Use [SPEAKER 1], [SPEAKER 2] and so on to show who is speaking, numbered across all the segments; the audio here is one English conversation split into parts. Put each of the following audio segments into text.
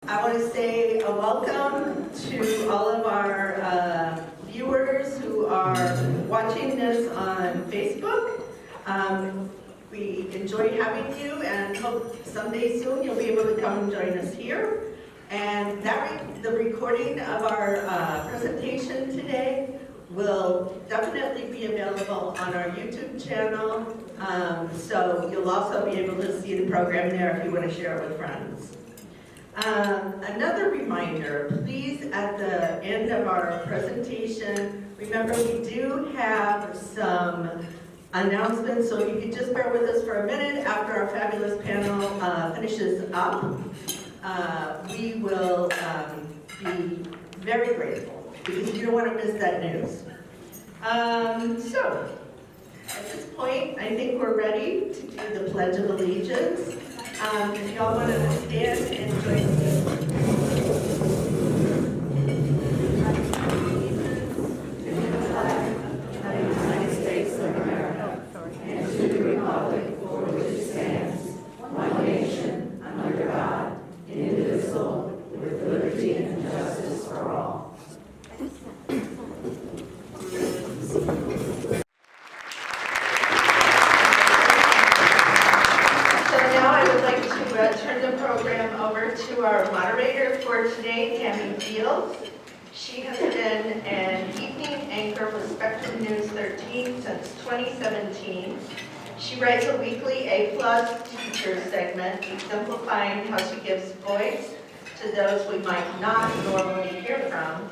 [SPEAKER 1] I want to say a welcome to all of our viewers who are watching this on Facebook. We enjoyed having you and hope someday soon you'll be able to come and join us here. And the recording of our presentation today will definitely be available on our YouTube channel. So you'll also be able to see the program there if you want to share it with friends. Another reminder, please, at the end of our presentation, remember we do have some announcements, so if you could just bear with us for a minute after our fabulous panel finishes up. We will be very grateful because you don't want to miss that news. So, at this point, I think we're ready to do the Pledge of Allegiance. If y'all want to stand and join me. To our moderator for today, Tammie Fields. She has been an evening anchor with Spectrum News 13 since 2017. She writes a weekly A+ teacher segment, exemplifying how she gives voice to those we might not normally hear from.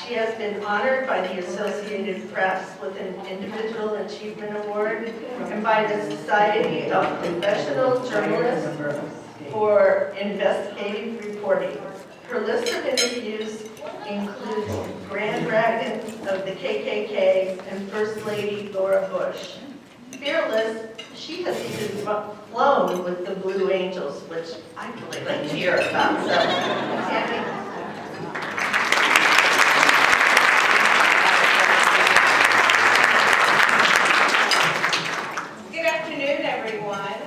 [SPEAKER 1] She has been honored by the Associated Press with an Individual Achievement Award and by the Society of Professional Journalists for investigative reporting. Her list of interviews includes Grand Dragon of the KKK and First Lady Laura Bush. Fearless, she has even flown with the Blue Angels, which I really like to hear about. So, Tammie.
[SPEAKER 2] Good afternoon, everyone.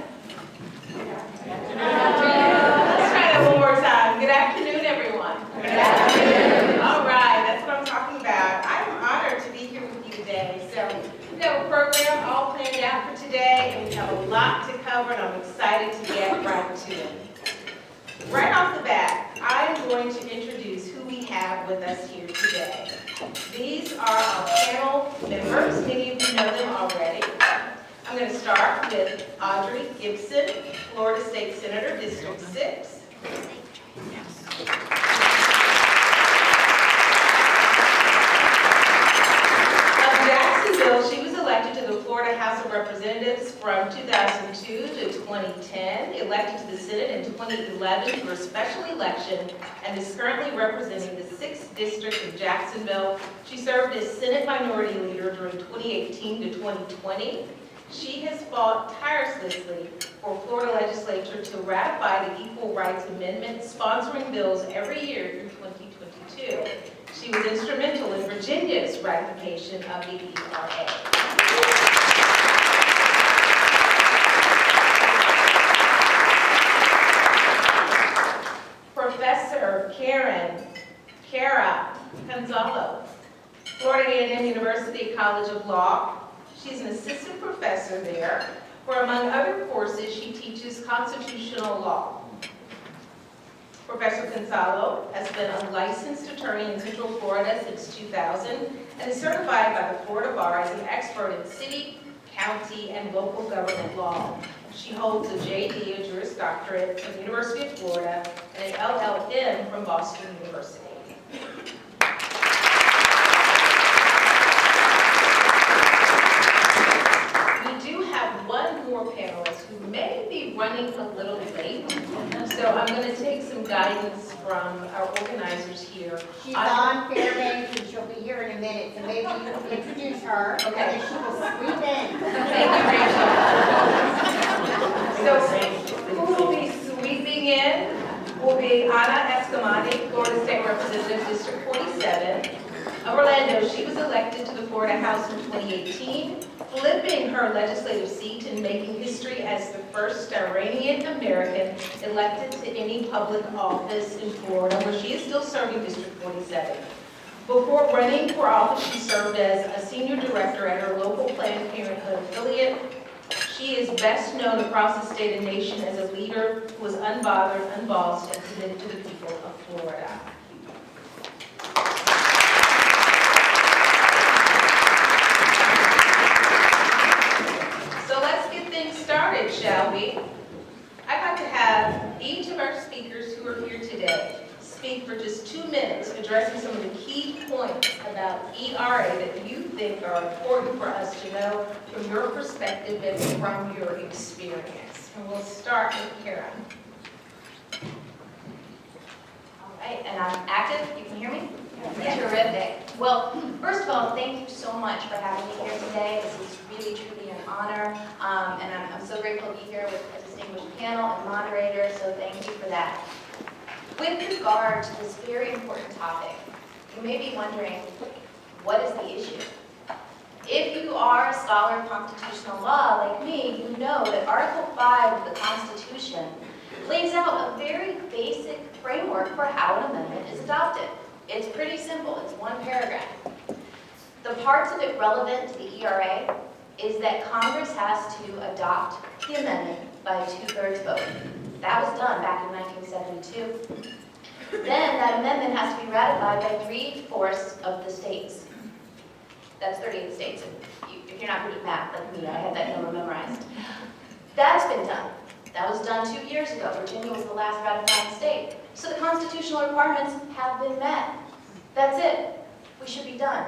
[SPEAKER 2] Let's try that one more time. Good afternoon, everyone. Good afternoon. All right, that's what I'm talking about. I'm honored to be here with you today. So we have a program all planned out for today, and we have a lot to cover, and I'm excited to get right to it. Right off the bat, I'm going to introduce who we have with us here today. These are our panel members. Many of you know them already. I'm going to start with Aubrey Gibson, Florida State Senator, District 6. Of Jacksonville, she was elected to the Florida House of Representatives from 2002 to 2010, elected to the Senate in 2011 for a special election, and is currently representing the 6th District of Jacksonville. She served as Senate Minority Leader during 2018 to 2020. She has fought tirelessly for Florida legislature to ratify the Equal Rights Amendment, sponsoring bills every year through 2022. She was instrumental in Virginia's ratification of the ERA. Professor Kara Consalo, Florida A&M University College of Law. She's an assistant professor there, where among other courses she teaches constitutional law. Professor Consalo has been a licensed attorney in Central Florida since 2000 and is certified by the Florida Bar as an expert in city, county, and local government law. She holds a JD, a Juris Doctorate from the University of Florida, and an LLM from Boston University. One more panelist who may be running a little late, so I'm going to take some guidance from our organizers here.
[SPEAKER 3] She's on Fairbanks and she'll be here in a minute, so maybe you can introduce her,
[SPEAKER 2] Okay.
[SPEAKER 3] and then she will sweep in.
[SPEAKER 2] Thank you, Rachel. So who will be sweeping in will be Eskamani, Florida State Representative, District 47. Of Orlando, she was elected to the Florida House in 2018, flipping her legislative seat and making history as the first Iranian American elected to any public office in Florida, where she is still serving District 47. Before running for office, she served as a senior director at her local Planned Parenthood affiliate. She is best known across the state and nation as a leader who was unbothered, unbossed, and committed to the people of Florida. So let's get things started, shall we? I'd like to have each of our speakers who are here today speak for just 2 minutes, addressing some of the key points about ERA that you think are important for us to know from your perspective and from your experience. And we'll start with Kara.
[SPEAKER 4] All right, and I'm active. You can hear me? Yeah. Terrific. Well, first of all, thank you so much for having me here today. This is really, truly an honor, and I'm so grateful to be here with a distinguished panel and moderator, so thank you for that. With regard to this very important topic, you may be wondering, what is the issue? If you are a scholar of constitutional law like me, you know that Article 5 of the Constitution lays out a very basic framework for how an amendment is adopted. It's pretty simple. It's one paragraph. The parts of it relevant to the ERA is that Congress has to adopt the amendment by a 2/3 vote. That was done back in 1972. Then that amendment has to be ratified by 3/4 of the states. That's 38 states. If you're not good at math like me, I had that number memorized. That's been done. That was done 2 years ago. Virginia was the last ratifying state. So the constitutional requirements have been met. That's it. We should be done.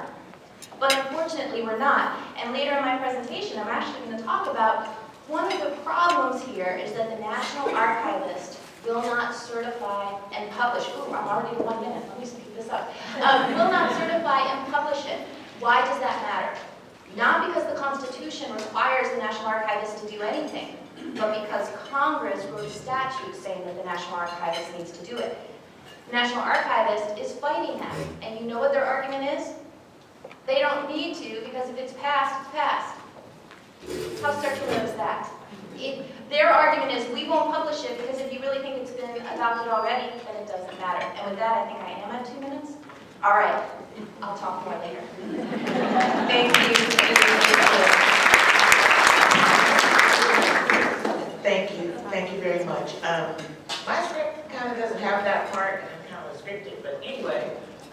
[SPEAKER 4] But unfortunately, we're not. And later in my presentation, I'm actually going to talk about one of the problems here is that the National Archivist will not certify and publish. Ooh, I'm already in 1 minute. Let me speed this up. Will not certify and publish it. Why does that matter? Not because the Constitution requires the National Archivist to do anything, but because Congress wrote a statute saying that the National Archivist needs to do it. The National Archivist is fighting that. And you know what their argument is? They don't need to, because if it's passed, it's passed. How circular is that? Their argument is, we won't publish it because if you really think it's been adopted already, then it doesn't matter. And with that, I think I am at 2 minutes. All right, I'll talk more later.
[SPEAKER 2] Thank you.
[SPEAKER 5] Thank you very much. My script kind of doesn't have that part, and I'm kind of restricted, but anyway,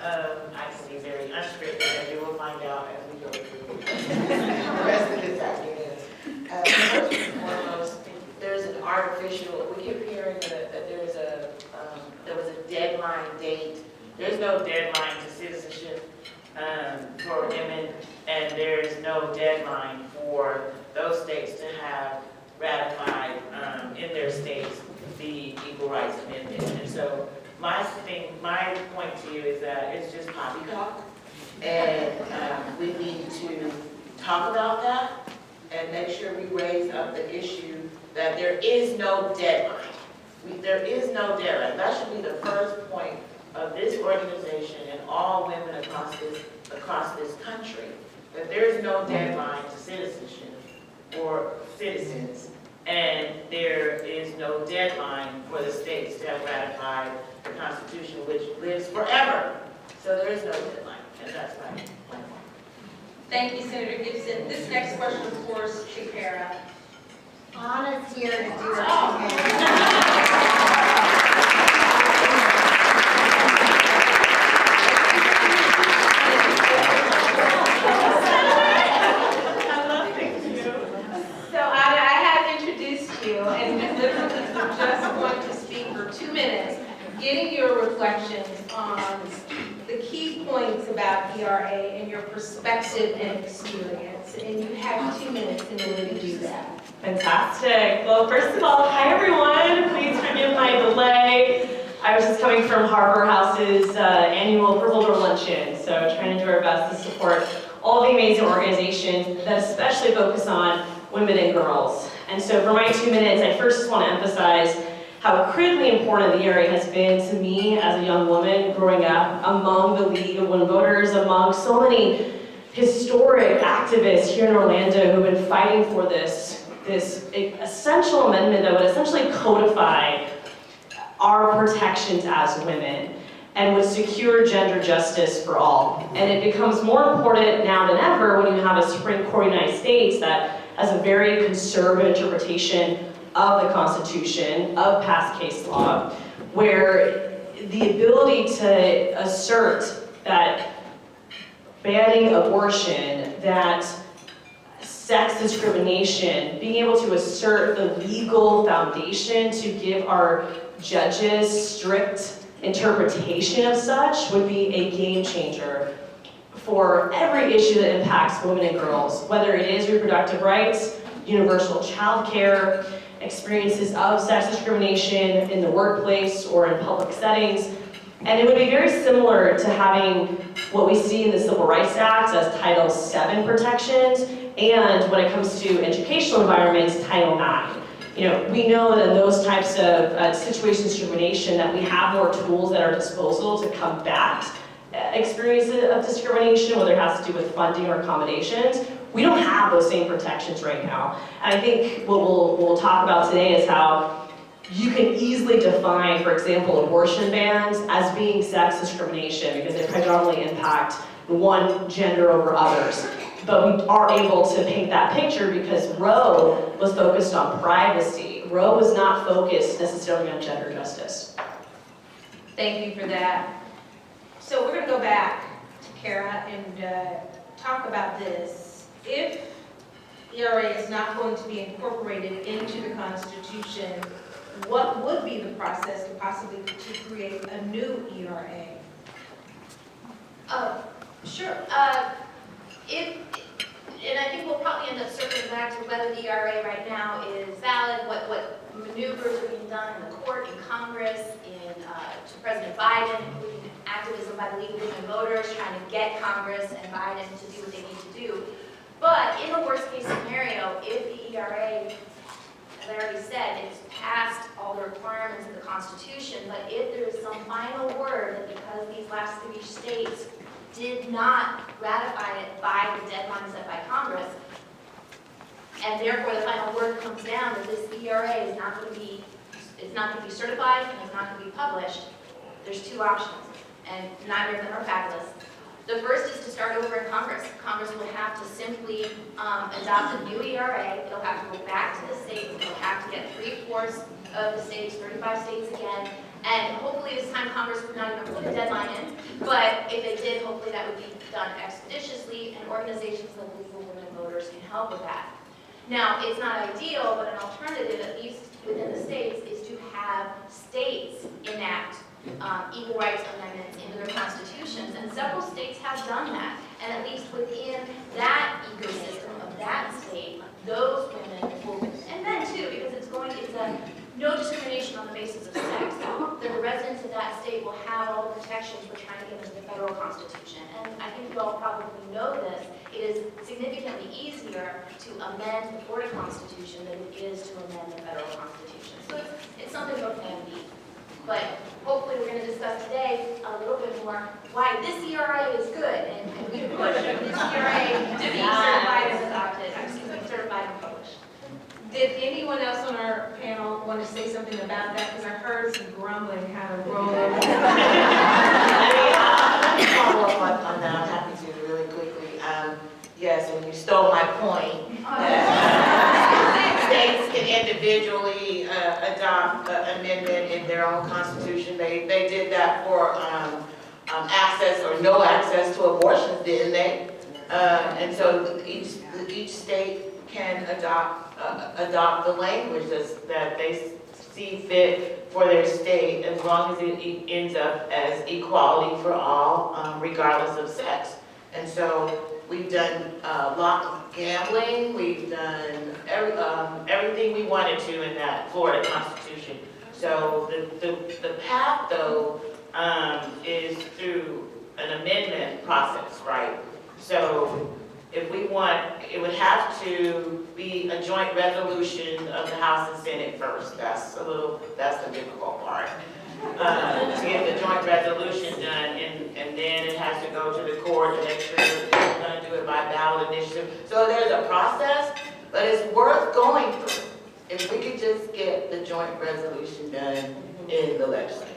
[SPEAKER 5] I can be very unscripted, and you will find out as we go through the rest of this afternoon. First and foremost, there's an artificial, we keep hearing that there was a deadline date. There's no deadline to citizenship for women, and there's no deadline for those states to have ratified in their states the Equal Rights Amendment. And so my point to you is that it's just poppycock, and we need to talk about that and make sure we raise up the issue that there is no deadline. There is no deadline. That should be the first point of this organization and all women across this country, that there is no deadline to citizenship or citizens, and there is no deadline for the states to have ratified the Constitution, which lives forever. So there is no deadline, and that's my point.
[SPEAKER 2] Thank you, Senator Gibson. This next question, of course, to Kara.
[SPEAKER 3] Anna's here to do it.
[SPEAKER 2] Getting your reflections on the key points about ERA and your perspective and experience. And you have 2 minutes in order to do that.
[SPEAKER 6] Fantastic. Well, first of all, hi everyone. Please forgive my delay. I was just coming from Harbor House's annual Purple Door Luncheon, so trying to do our best to support all the amazing organizations that especially focus on women and girls. And so for my 2 minutes, I first just want to emphasize how critically important the ERA has been to me as a young woman growing up among the League of Women Voters, among so many historic activists here in Orlando who've been fighting for this essential amendment that would essentially codify our protections as women and would secure gender justice for all. And it becomes more important now than ever when you have a Supreme Court of the United States that has a very conservative interpretation of the Constitution, of past case law, where the ability to assert that banning abortion, that sex discrimination, being able to assert the legal foundation to give our judges strict interpretation of such would be a game changer for every issue that impacts women and girls, whether it is reproductive rights, universal child care, experiences of sex discrimination in the workplace or in public settings. And it would be very similar to having what we see in the Civil Rights Act as Title VII protections, and when it comes to educational environments, Title IX. We know that in those types of situations of discrimination that we have more tools at our disposal to combat experiences of discrimination, whether it has to do with funding or accommodations. We don't have those same protections right now. And I think what we'll talk about today is how you can easily define, for example, abortion bans as being sex discrimination because they predominantly impact one gender over others. But we are able to paint that picture because Roe was focused on privacy. Roe was not focused necessarily on gender justice.
[SPEAKER 2] Thank you for that. So we're going to go back to Kara and talk about this. If ERA is not going to be incorporated into the Constitution, what would be the process to possibly to create a new ERA?
[SPEAKER 4] Sure. And I think we'll probably end up circling back to whether the ERA right now is valid, what maneuvers are being done in the court, in Congress, to President Biden, including activism by the League of Women Voters, trying to get Congress and Biden to do what they need to do. But in the worst case scenario, if the ERA, as I already said, it's passed all the requirements of the Constitution, but if there is some final word that because these last 3 states did not ratify it by the deadline set by Congress, and therefore the final word comes down that this ERA is not going to be certified and is not going to be published, there's 2 options, and neither of them are fabulous. The first is to start over in Congress. Congress will have to simply adopt a new ERA. It'll have to go back to the states. It'll have to get 3/4 of the states, 35 states again. And hopefully this time Congress would not even put a deadline in. But if they did, hopefully that would be done expeditiously, and organizations like League of Women Voters can help with that. Now, it's not ideal, but an alternative, at least within the states, is to have states enact equal rights amendments into their constitutions, and several states have done that. And at least within that ecosystem of that state, those women will, and then too, because it's a no discrimination on the basis of sex, the residents of that state will have all the protections we're trying to give into the federal constitution. And I think you all probably know this, it is significantly easier to amend the Florida Constitution than it is to amend the federal constitution. So it's something of a plan B. But hopefully we're going to discuss today a little bit more why this ERA is good, and we can push this ERA to be certified and adopted, certified and published.
[SPEAKER 2] Did anyone else on our panel want to say something about that? Because I heard some grumbling kind of roll over.
[SPEAKER 5] Let me follow up on that. I'm happy to really quickly. Yes, and you stole my point. States can individually adopt an amendment in their own constitution. They did that for access or no access to abortions, didn't they? And so each state can adopt the language that they see fit for their state, as long as it ends up as equality for all, regardless of sex. And so we've done a lot of gambling, we've done everything we wanted to in that Florida Constitution. So the path, though, is through an amendment process, right? So if we want, it would have to be a joint resolution of the House and Senate first. That's the difficult part. To get the joint resolution done, and then it has to go to the court to make sure gonna do it by ballot initiative. So there's a process, but it's worth going through. If we could just get the joint resolution done in the legislature.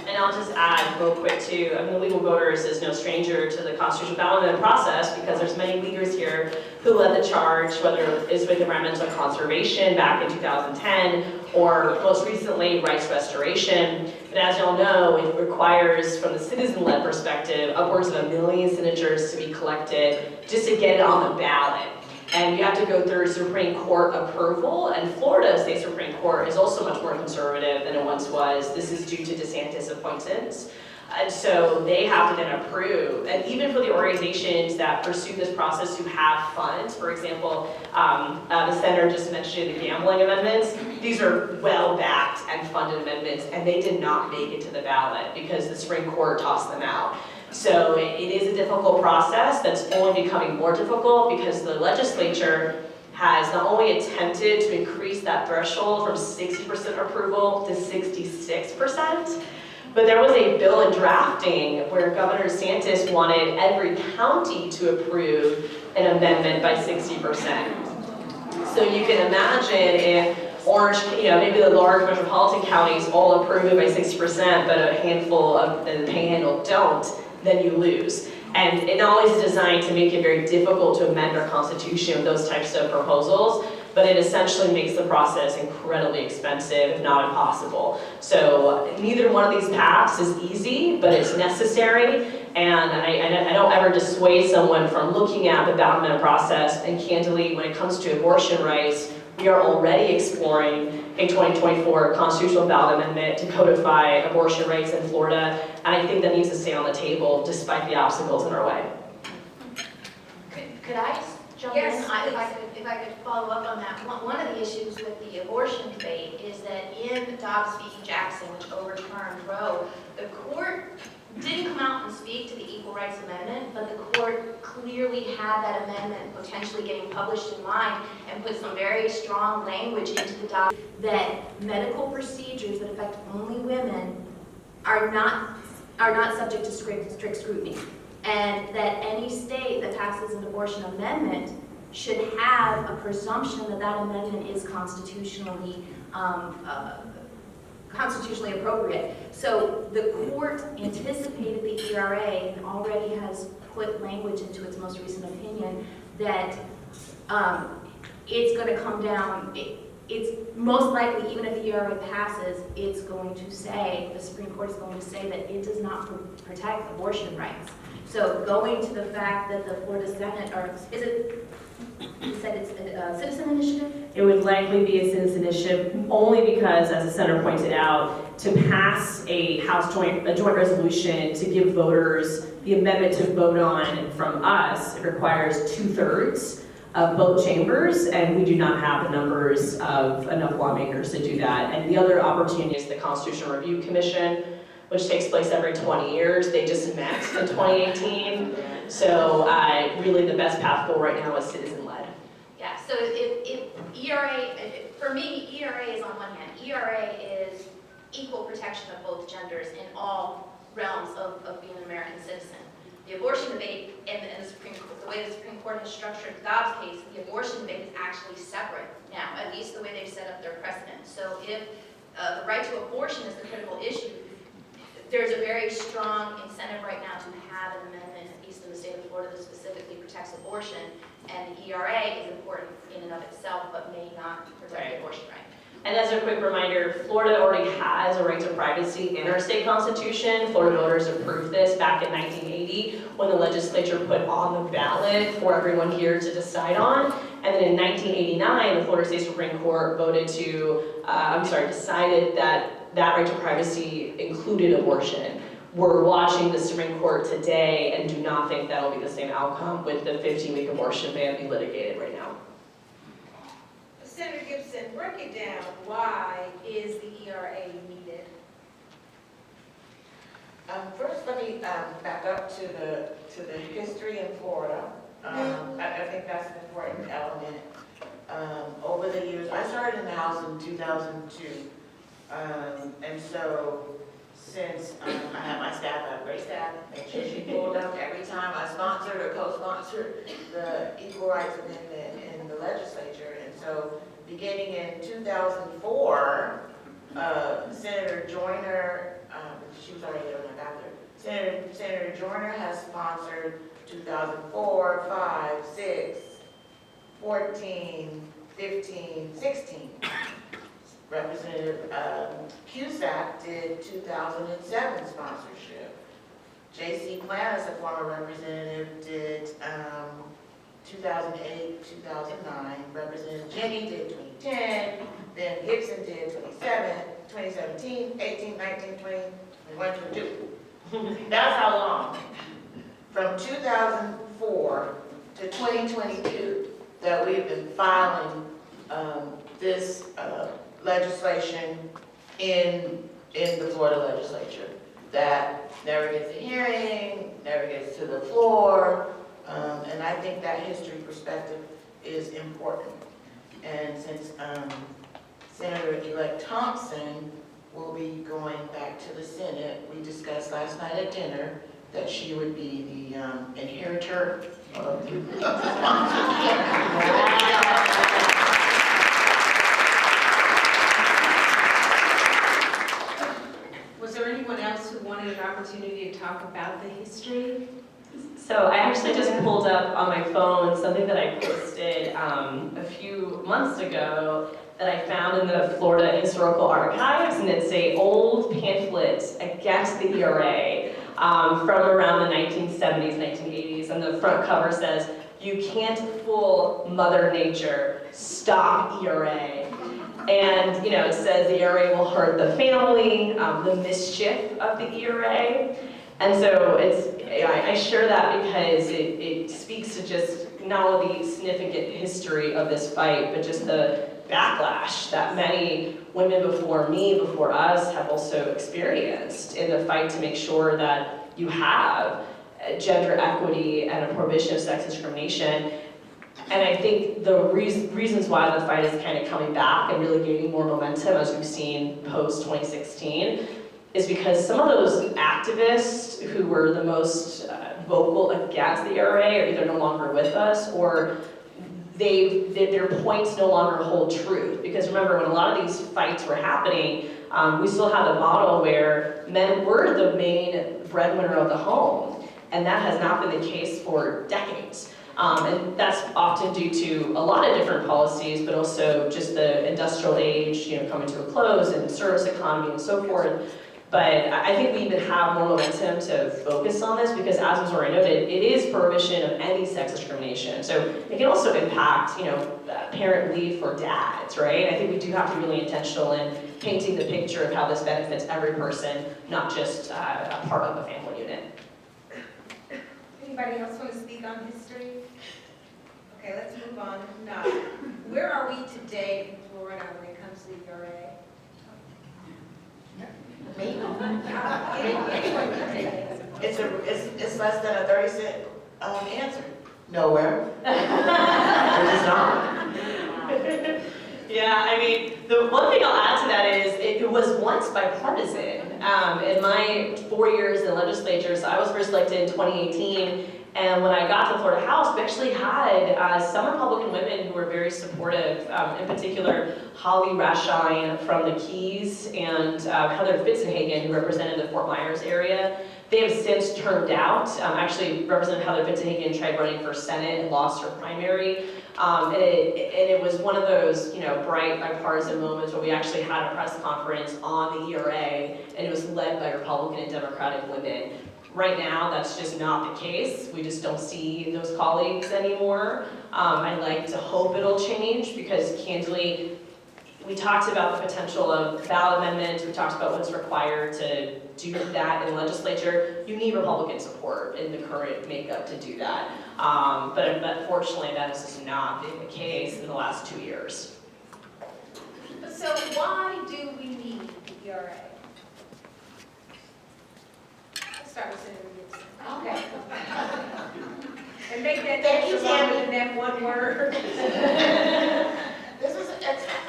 [SPEAKER 6] And I'll just add real quick too, I mean, Legal Voters is no stranger to the constitutional ballot process because there's many leaders here who led the charge, whether it's with environmental conservation back in 2010 or most recently rights restoration. But as y'all know, it requires, from the citizen-led perspective, upwards of 1 million signatures to be collected just to get it on the ballot. And you have to go through Supreme Court approval, and Florida State Supreme Court is also much more conservative than it once was. This is due to DeSantis appointments. And so they have to then approve. And even for the organizations that pursue this process who have funds, for example, the senator just mentioned the gambling amendments, these are well-backed and funded amendments, and they did not make it to the ballot because the Supreme Court tossed them out. So it is a difficult process that's only becoming more difficult because the legislature has not only attempted to increase that threshold from 60% approval to 66%, but there was a bill in drafting where Governor DeSantis wanted every county to approve an amendment by 60%. So you can imagine if Orange, maybe the large metropolitan counties all approve it by 60%, but a handful of the panhandle don't, then you lose. And it not only is designed to make it very difficult to amend our Constitution with those types of proposals, but it essentially makes the process incredibly expensive, if not impossible. So neither one of these paths is easy, but it's necessary. And I don't ever dissuade someone from looking at the ballot amendment process. And candidly, when it comes to abortion rights, we are already exploring a 2024 constitutional ballot amendment to codify abortion rights in Florida. And I think that needs to stay on the table despite the obstacles in our way.
[SPEAKER 4] Could I jump
[SPEAKER 2] Yes,
[SPEAKER 4] in? If I could follow up on that. One of the issues with the abortion debate is that in Dobbs v. Jackson, which overturned Roe, the court didn't come out and speak to the Equal Rights Amendment, but the court clearly had that amendment potentially getting published in mind and put some very strong language into the document that medical procedures that affect only women are not subject to strict scrutiny, and that any state that passes an abortion amendment should have a presumption that that amendment is constitutionally appropriate. So the court anticipated the ERA and already has put language into its most recent opinion that it's going to come down. It's most likely, even if the ERA passes, it's going to say, the Supreme Court is going to say that it does not protect abortion rights. So going to the fact that the Florida Senate, or is it, you said it's a citizen initiative?
[SPEAKER 6] It would likely be a citizen initiative only because, as the senator pointed out, to pass a joint resolution to give voters the amendment to vote on from us, it requires 2/3 of both chambers, and we do not have the numbers of enough lawmakers to do that. And the other opportunity is the Constitutional Review Commission, which takes place every 20 years. They just met in 2018. So really the best path forward right now is citizen-led.
[SPEAKER 4] Yeah, so if ERA, for me, ERA is on one hand. ERA is equal protection of both genders in all realms of being an American citizen. The abortion debate and the Supreme Court, the way the Supreme Court has structured the Dobbs case, the abortion debate is actually separate now, at least the way they've set up their precedent. So if the right to abortion is the critical issue, there's a very strong incentive right now to have an amendment, at least in the state of Florida, that specifically protects abortion, and the ERA is important in and of itself, but may not protect the abortion right.
[SPEAKER 6] And as a quick reminder, Florida already has a right to privacy in our state constitution. Florida voters approved this back in 1980 when the legislature put on the ballot for everyone here to decide on. And then in 1989, the Florida State Supreme Court decided that right to privacy included abortion. We're watching the Supreme Court today and do not think that'll be the same outcome with the 15-week abortion ban being litigated right now.
[SPEAKER 2] Senator Gibson, break it down. Why is the ERA needed?
[SPEAKER 5] First, let me back up to the history in Florida. I think that's an important element. Over the years, I started in the House in 2002, and so since I have my staff, I have great staff, make sure she pulled up every time I sponsored or co-sponsored the Equal Rights Amendment in the legislature. And so beginning in 2004, Senator Joyner, she was already there when I got there, Senator Joyner has sponsored 2004, 5, 6, 14, 15, 16. Representative Cusack did 2007 sponsorship. J.C. Plannis, a former representative, did 2008, 2009. Representative Jenny did 2010. Then Gibson did 2017, 18, 19, 20, 21, 22. That's how long. From 2004 to 2022 that we've been filing this legislation in the Florida legislature. That never gets a hearing, never gets to the floor, and I think that history perspective is important. And since Senator-elect Thompson will be going back to the Senate, we discussed last night at dinner that she would be the inheritor of the
[SPEAKER 2] Was there anyone else who wanted an opportunity to talk about the history?
[SPEAKER 6] So I actually just pulled up on my phone something that I posted a few months ago that I found in the Florida Historical Archives, and it's an old pamphlet against the ERA from around the 1970s, 1980s, and the front cover says, "You can't fool Mother Nature, stop ERA." And, you know, it says the ERA will hurt the family, the mischief of the ERA. And so I share that because it speaks to just not only the significant history of this fight, but just the backlash that many women before me, before us, have also experienced in the fight to make sure that you have gender equity and a prohibition of sex discrimination. And I think the reasons why the fight is kind of coming back and really gaining more momentum, as we've seen post-2016, is because some of those activists who were the most vocal against the ERA are either no longer with us, or their points no longer hold truth. Because remember, when a lot of these fights were happening, we still had a model where men were the main breadwinner of the home, and that has not been the case for decades. And that's often due to a lot of different policies, but also just the industrial age, coming to a close, and service economy and so forth. But I think we even have more momentum to focus on this because, as was already noted, it is prohibition of any sex discrimination. So it can also impact, parent leave for dads, right? I think we do have to be really intentional in painting the picture of how this benefits every person, not just a part of a family unit.
[SPEAKER 2] Anybody else want to speak on history? Okay, let's move on. Now, where are we today in Florida when it comes to the ERA?
[SPEAKER 5] It's less than a 30-cent answer. Nowhere. It is not.
[SPEAKER 6] Yeah, I mean, the one thing I'll add to that is it was once bipartisan. In my 4 years in the legislature, so I was first elected in 2018, and when I got to the Florida House, we actually had some Republican women who were very supportive, in particular Holly Rashine from the Keys and Heather Fitzenhagen, who represented the Fort Myers area. They have since turned out. Actually, Representative Heather Fitzenhagen tried running for Senate and lost her primary. And it was one of those, bright bipartisan moments where we actually had a press conference on the ERA, and it was led by Republican and Democratic women. Right now, that's just not the case. We just don't see those colleagues anymore. I'd like to hope it'll change because, candidly, we talked about the potential of ballot amendments. We talked about what's required to do that in the legislature. You need Republican support in the current makeup to do that. But unfortunately, that has just not been the case in the last 2 years.
[SPEAKER 2] So why do we need the ERA? Let's start with Senator Gibson.
[SPEAKER 3] Okay.
[SPEAKER 2] And make that
[SPEAKER 5] Thank you,
[SPEAKER 2] answer longer
[SPEAKER 5] Tammie.
[SPEAKER 2] than that one word.
[SPEAKER 5] This is a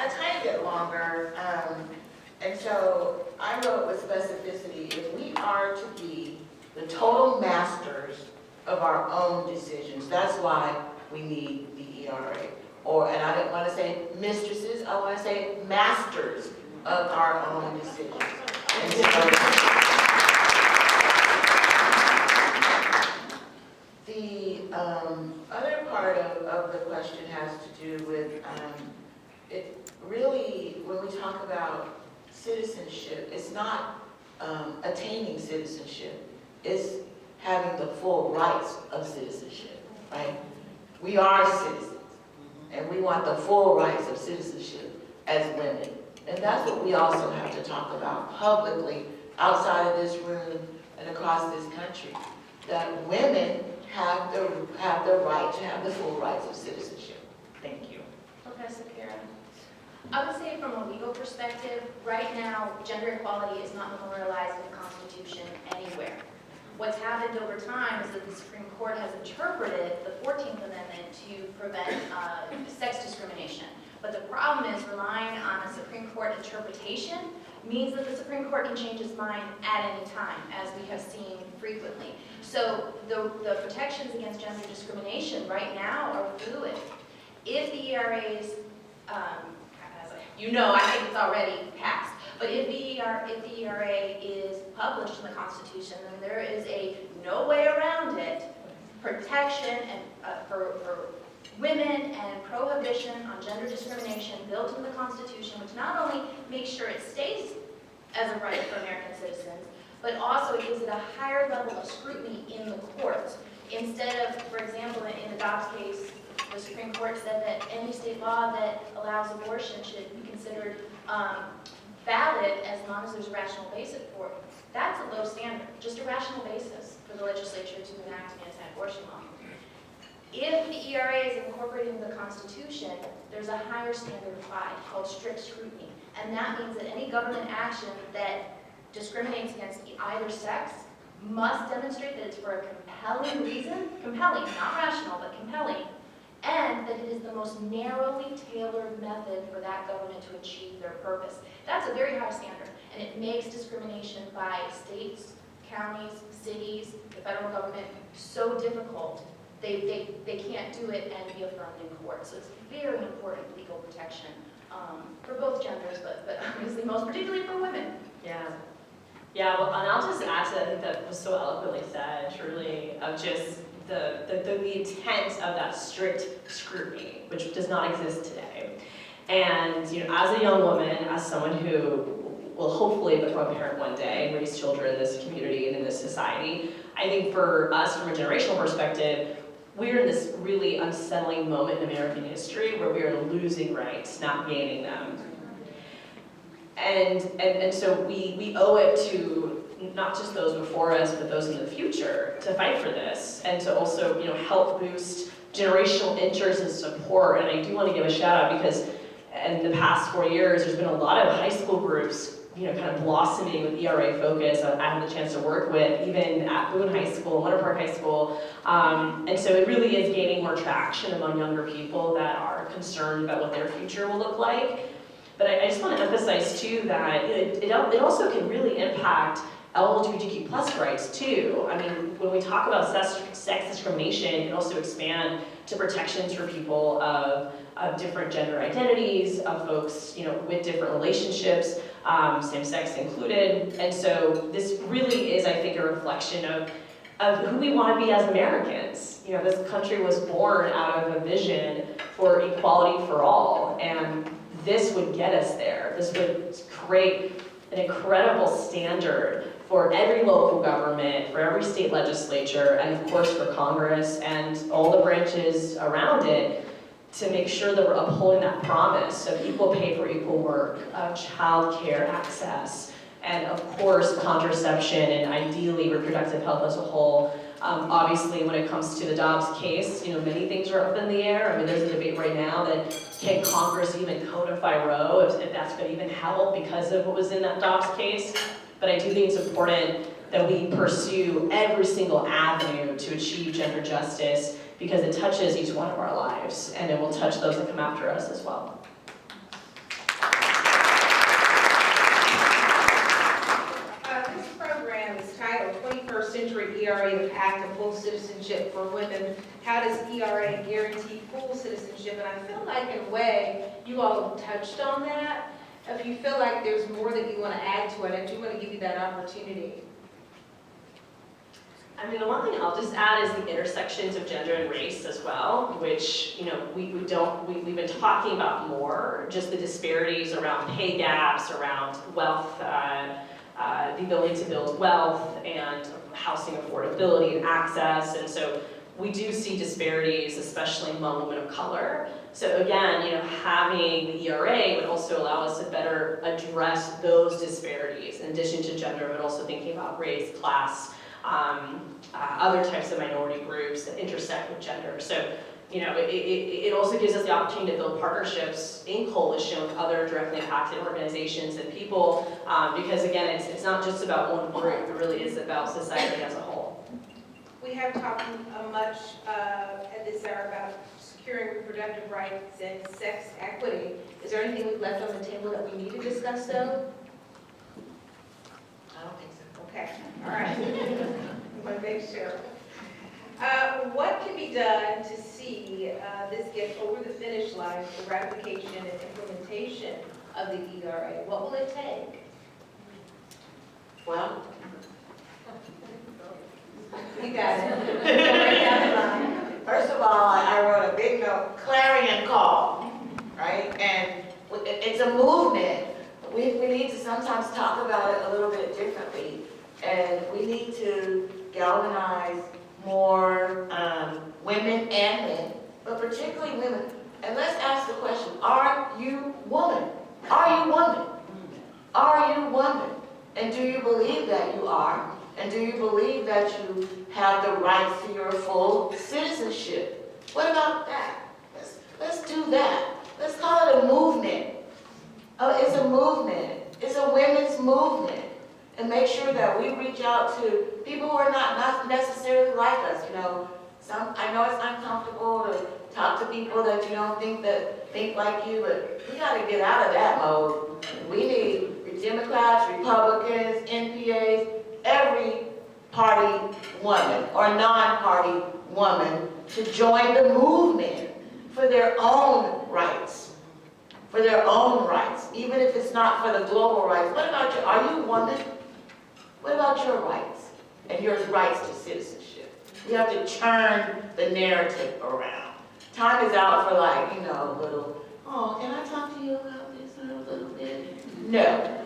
[SPEAKER 5] tiny bit longer, and so I wrote with specificity, if we are to be the total masters of our own decisions, that's why we need the ERA. And I didn't want to say mistresses, I want to say masters of our own decisions. And so, the other part of the question has to do with, it really, when we talk about citizenship, it's not attaining citizenship, it's having the full rights of citizenship, right? We are citizens, and we want the full rights of citizenship as women. And that's what we also have to talk about publicly, outside of this room and across this country, that women have the right to have the full rights of citizenship. Thank you.
[SPEAKER 4] Professor Kara, I would say from a legal perspective, right now, gender equality is not memorialized in the Constitution anywhere. What's happened over time is that the Supreme Court has interpreted the 14th Amendment to prevent sex discrimination. But the problem is relying on a Supreme Court interpretation means that the Supreme Court can change its mind at any time, as we have seen frequently. So the protections against gender discrimination right now are fluid. If the ERA's, I think it's already passed, but if the ERA is published in the Constitution, then there is no way around it, protection and for women and prohibition on gender discrimination built into the Constitution, which not only makes sure it stays as a right for American citizens, but also it gives it a higher level of scrutiny in the courts. Instead of, for example, in the Dobbs case, the Supreme Court said that any state law that allows abortion should be considered valid as long as there's a rational basis for it. That's a low standard, just a rational basis for the legislature to enact an anti-abortion law. If the ERA is incorporated into the Constitution, there's a higher standard applied called strict scrutiny. And that means that any government action that discriminates against either sex must demonstrate that it's for a compelling reason, compelling, not rational, but compelling, and that it is the most narrowly tailored method for that government to achieve their purpose. That's a very high standard, and it makes discrimination by states, counties, cities, the federal government so difficult. They can't do it and be affirmed in court. So it's very important legal protection for both genders, but obviously most particularly for women.
[SPEAKER 6] Yeah, well, and I'll just add to that, I think that was so eloquently said, truly, of just the intent of that strict scrutiny, which does not exist today. And, as a young woman, as someone who will hopefully become a parent one day and raise children in this community and in this society, I think for us, from a generational perspective, we're in this really unsettling moment in American history where we are losing rights, not gaining them. And so we owe it to not just those before us, but those in the future to fight for this, and to also help boost generational interest and support. And I do want to give a shout out because in the past 4 years, there's been a lot of high school groups kind of blossoming with ERA focus. I had the chance to work with, even at Boone High School, Winter Park High School. And so it really is gaining more traction among younger people that are concerned about what their future will look like. But I just want to emphasize too that it also can really impact LGBTQ plus rights too. I mean, when we talk about sex discrimination, it can also expand to protections for people of different gender identities, of folks with different relationships, same sex included. And so this really is, I think, a reflection of who we want to be as Americans. This country was born out of a vision for equality for all, and this would get us there. This would create an incredible standard for every local government, for every state legislature, and of course for Congress and all the branches around it, to make sure that we're upholding that promise of equal pay for equal work, of child care access, and of course contraception and ideally reproductive health as a whole. Obviously, when it comes to the Dobbs case, many things are up in the air. I mean, there's a debate right now that can Congress even codify Roe, if that's going to even help because of what was in that Dobbs case. But I do think it's important that we pursue every single avenue to achieve gender justice, because it touches each one of our lives, and it will touch those that come after us as well.
[SPEAKER 2] act of full citizenship for women? How does ERA guarantee full citizenship? And I feel like in a way, you all touched on that. If you feel like there's more that you want to add to it, I do want to give you that opportunity.
[SPEAKER 6] I mean, the one thing I'll just add is the intersections of gender and race as well, which, you know, we've been talking about more, just the disparities around pay gaps, around wealth, the ability to build wealth and housing affordability and access. And so we do see disparities, especially among women of color. So again, you know, having the ERA would also allow us to better address those disparities in addition to gender, but also thinking about race, class, other types of minority groups that intersect with gender. So, you know, it also gives us the opportunity to build partnerships in coalition with other directly impacted organizations and people, because again, it's not just about one group, it really is about society as a whole.
[SPEAKER 2] We have talked much at this hour about securing reproductive rights and sex equity. Is there anything we've left on the table that we need to discuss though?
[SPEAKER 5] I don't think so.
[SPEAKER 2] Okay, all right. I want to make sure. What can be done to see this get over the finish line for ratification and implementation of the ERA? What will it take?
[SPEAKER 5] Well,
[SPEAKER 2] You got it. Right down the line.
[SPEAKER 5] first of all, I wrote a big note, clarion call, right? And it's a movement. We need to sometimes talk about it a little bit differently. And we need to galvanize more women and men, but particularly women. And let's ask the question, are you woman? Are you woman? Are you woman? And do you believe that you are? And do you believe that you have the rights to your full citizenship? What about that? Let's do that. Let's call it a movement. It's a movement. It's a women's movement. And make sure that we reach out to people who are not necessarily like us. You know, I know it's uncomfortable to talk to people that you don't think like you, but we got to get out of that mode. We need Democrats, Republicans, NPAs, every party woman or non-party woman to join the movement for their own rights. For their own rights, even if it's not for the global rights. What about you? Are you a woman? What about your rights and your rights to citizenship? We have to turn the narrative around. Time is out for like, you know, a little, oh, can I talk to you about this a little bit? No.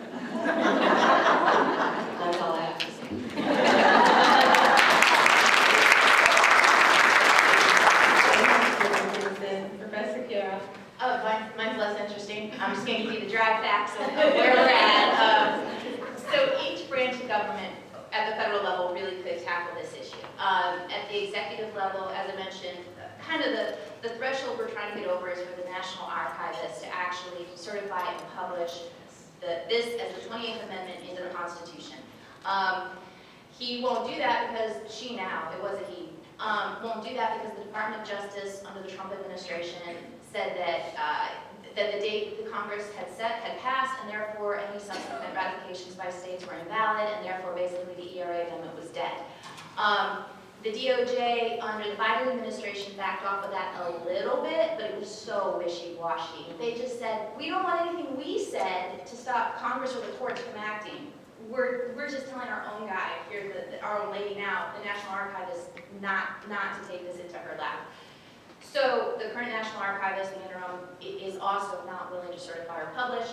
[SPEAKER 5] That's all I have to say.
[SPEAKER 2] Professor Kara.
[SPEAKER 4] Mine's less interesting. I'm just going to give you the dry facts of where we're at. So each branch of government at the federal level really could tackle this issue. At the executive level, as I mentioned, kind of the threshold we're trying to get over is for the National Archivist to actually certify and publish this as the 28th Amendment into the Constitution. He won't do that because it was a he, won't do that because the Department of Justice under the Trump administration said that the date the Congress had set had passed, and therefore any subsequent ratifications by states were invalid, and therefore basically the ERA amendment was dead. The DOJ under the Biden administration backed off of that a little bit, but it was so wishy-washy. They just said, we don't want anything we said to stop Congress or the courts from acting. We're just telling our own guy, here, our own lady now, the National Archivist, not to take this into her lap. So the current National Archivist, the interim, is also not willing to certify or publish.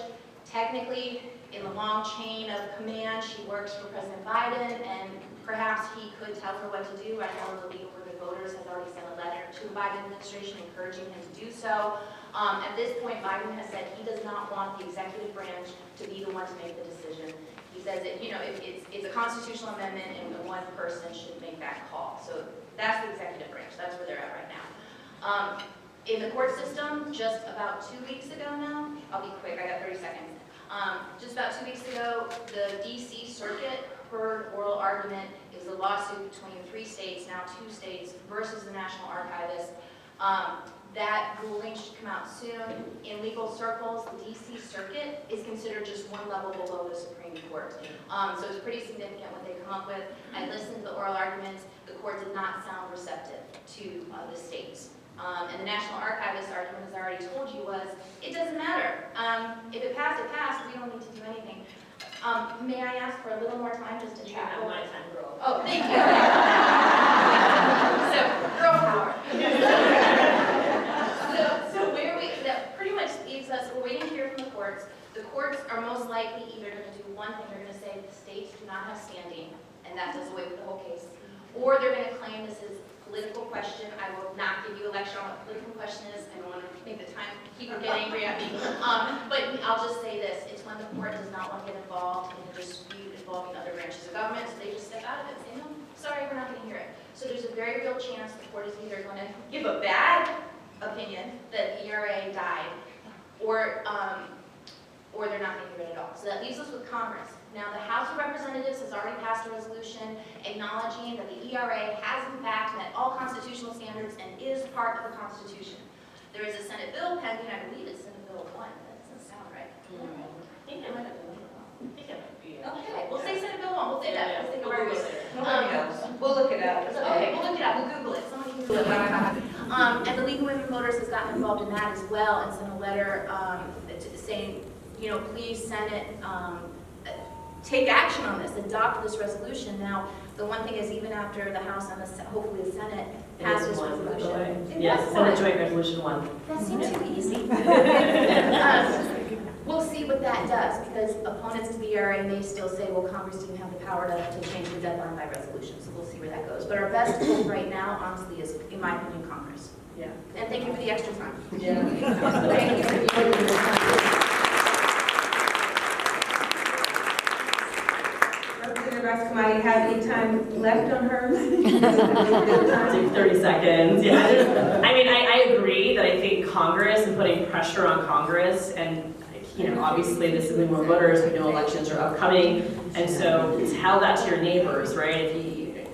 [SPEAKER 4] Technically, in the long chain of command, she works for President Biden, and perhaps he could tell her what to do. I know the League of Women Voters has already sent a letter to the Biden administration encouraging him to do so. At this point, Biden has said he does not want the executive branch to be the one to make the decision. He says that, you know, it's a constitutional amendment and one person should make that call. So that's the executive branch. That's where they're at right now. In the court system, just about 2 weeks ago now, I'll be quick, I got 30 seconds. Just about 2 weeks ago, the DC Circuit heard oral argument. It was a lawsuit between 3 states, now 2 states, versus the National Archivist. That ruling should come out soon. In legal circles, the DC Circuit is considered just one level below the Supreme Court. So it's pretty significant what they come up with. I listened to the oral arguments. The court did not sound receptive to the states. And the National Archivist argument, as I already told you, was it doesn't matter. If it passed, it passed. We don't need to do anything. May I ask for a little more time just to chat?
[SPEAKER 5] My time, girl.
[SPEAKER 4] Oh, thank you. So, girl power. So where that pretty much leaves us, we're waiting to hear from the courts. The courts are most likely either going to do one thing, they're going to say the states do not have standing, and that does away with the whole case. Or they're going to claim this is a political question. I will not give you a lecture on what a political question is. I don't want to make the timekeeper get angry at me. But I'll just say this, it's when the court does not want to get involved in a dispute involving other branches of government, so they just step out of it and say, no, sorry, we're not going to hear it. So there's a very real chance the court is either going to give a bad opinion that the ERA died, or they're not going to give it at all. So that leaves us with Congress. Now, the House of Representatives has already passed a resolution acknowledging that the ERA has in fact met all constitutional standards and is part of the Constitution. There is a Senate bill pending, I believe it's Senate Bill 1, that doesn't sound right. Okay, we'll say Senate Bill 1, we'll say that, we'll say the word.
[SPEAKER 1] We'll look it up.
[SPEAKER 4] Okay, we'll look it up, we'll Google it, somebody Google it. And the League of Women Voters has gotten involved in that as well and sent a letter saying, you know, please Senate, take action on this, adopt this resolution. Now, the one thing is even after the House and hopefully the Senate pass this resolution.
[SPEAKER 6] Yes, Senate Joint Resolution 1.
[SPEAKER 4] That seems too easy. We'll see what that does, because opponents to the ERA may still say, well, Congress didn't have the power to change the deadline by resolution, so we'll see where that goes. But our best hope right now, honestly, is, in my opinion, Congress.
[SPEAKER 6] Yeah.
[SPEAKER 4] And thank you for the extra time.
[SPEAKER 6] Yeah.
[SPEAKER 4] Thank you.
[SPEAKER 1] Representative Eskamani, have any time left on hers?
[SPEAKER 6] 30 seconds, yeah. I mean, I agree that I think Congress and putting pressure on Congress, and you know, obviously this is more voters, we know elections are upcoming, and so tell that to your neighbors, right?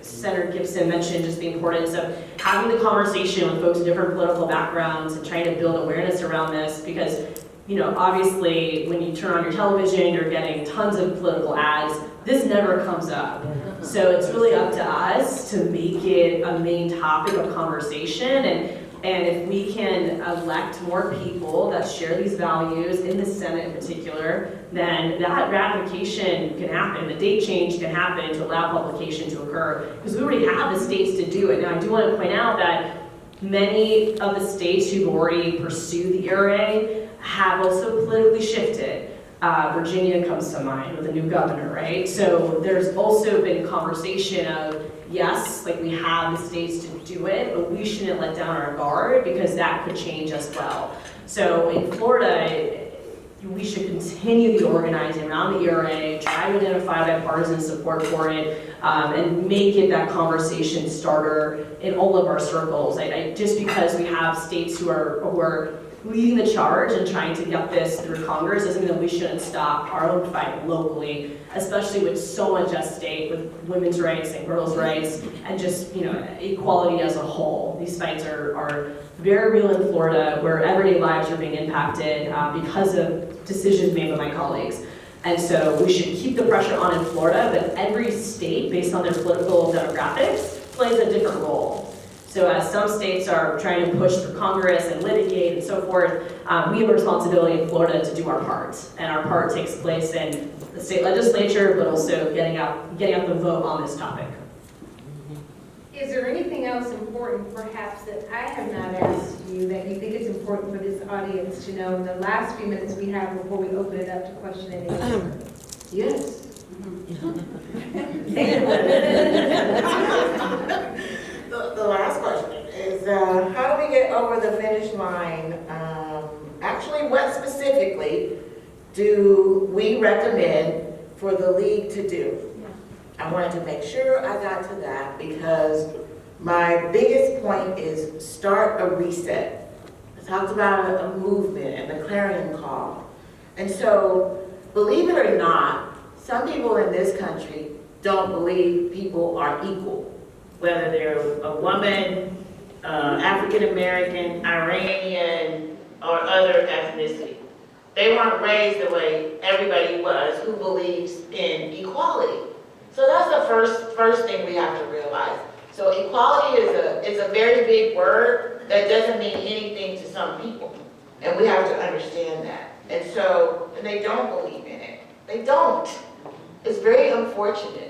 [SPEAKER 6] Senator Gibson mentioned just the importance of having the conversation with folks with different political backgrounds and trying to build awareness around this, because you know, obviously when you turn on your television, you're getting tons of political ads. This never comes up. So it's really up to us to make it a main topic of conversation, and if we can elect more people that share these values in the Senate in particular, then that ratification can happen, the date change can happen to allow publication to occur, because we already have the states to do it. Now I do want to point out that many of the states who've already pursued the ERA have also politically shifted. Virginia comes to mind with a new governor, right? So there's also been conversation of, yes, like we have the states to do it, but we shouldn't let down our guard because that could change as well. So in Florida, we should continue the organizing around the ERA, try to identify bipartisan support for it, and make it that conversation starter in all of our circles. Just because we have states who are leading the charge and trying to get this through Congress doesn't mean that we shouldn't stop our own fight locally, especially with so much at stake with women's rights and girls' rights and just, you know, equality as a whole. These fights are very real in Florida, where everyday lives are being impacted because of decisions made by my colleagues. And so we should keep the pressure on in Florida, but every state, based on their political demographics, plays a different role. So as some states are trying to push through Congress and litigate and so forth, we have a responsibility in Florida to do our part. And our part takes place in the state legislature, but also getting out the vote on this topic.
[SPEAKER 7] Is there anything else important perhaps that I have not asked you that you think is important for this audience to know in the last few minutes we have before we open it up to question and answer? Yes.
[SPEAKER 5] The last question is, how do we get over the finish line? Actually, what specifically do we recommend for the league to do? I wanted to make sure I got to that because my biggest point is start a reset. I talked about a movement and the clarion call. And so, believe it or not, some people in this country don't believe people are equal. Whether they're a woman, African American, Iranian, or other ethnicity. They weren't raised the way everybody was who believes in equality. So that's the first thing we have to realize. So equality is a very big word that doesn't mean anything to some people. And we have to understand that. And they don't believe in it. They don't. It's very unfortunate.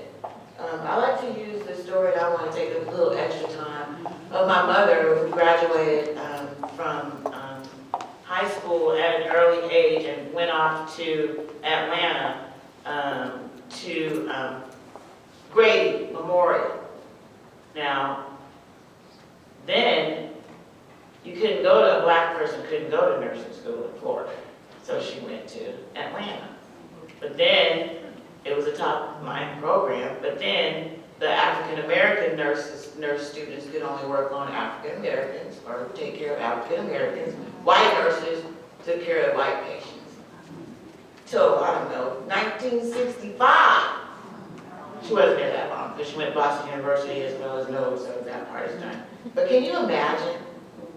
[SPEAKER 5] I like to use the story, and I want to take a little extra time, of my mother who graduated from high school at an early age and went off to Atlanta to Grady Memorial. Now, then you couldn't go to, a black person couldn't go to nursing school in Florida, so she went to Atlanta. But then, it was a top-of-mind program, but then the African-American nurse students could only work on African-Americans or take care of African-Americans. White nurses took care of white patients. So, I don't know, 1965. She wasn't there that long, because she went to Boston University as well as Nova, so that part is done. But can you imagine?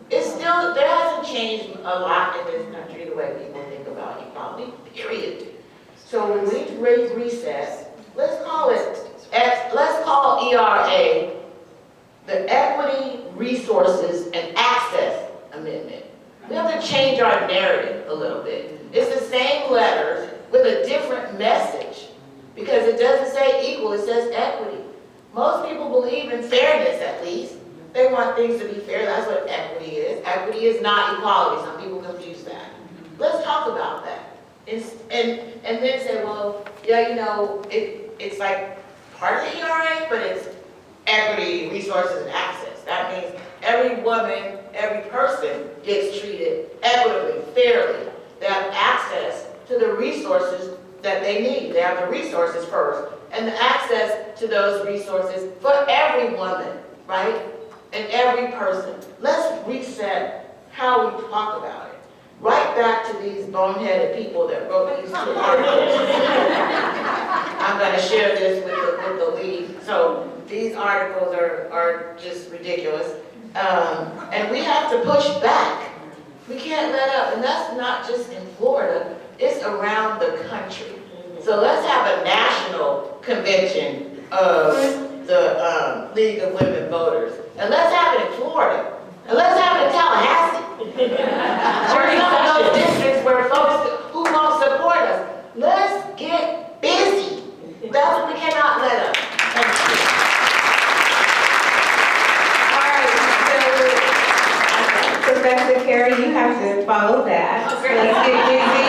[SPEAKER 5] It's still, there hasn't changed a lot in this country the way people think about equality, period. So when we reset, let's call ERA the Equity, Resources, and Access Amendment. We have to change our narrative a little bit. It's the same letters with a different message because it doesn't say equal, it says equity. Most people believe in fairness, at least. They want things to be fair. That's what equity is. Equity is not equality. Some people confuse that. Let's talk about that. And then say, well, yeah, you know, it's like part of the ERA, but it's equity, resources, and access. That means every woman, every person gets treated equitably, fairly. They have access to the resources that they need. They have the resources first, and the access to those resources for every woman, right? And every person. Let's reset how we talk about it. Right back to these boneheaded people that wrote these 2 articles. I'm going to share this with the league. So these articles are just ridiculous. And we have to push back. We can't let up. And that's not just in Florida. It's around the country. So let's have a national convention of the League of Women Voters. And let's have it in Florida. And let's have it in Tallahassee. Or some of those districts where folks who won't support us. Let's get busy. That's what we cannot let up. Thank you.
[SPEAKER 2] All right, so Professor Kara, you have to follow that. Let's get busy.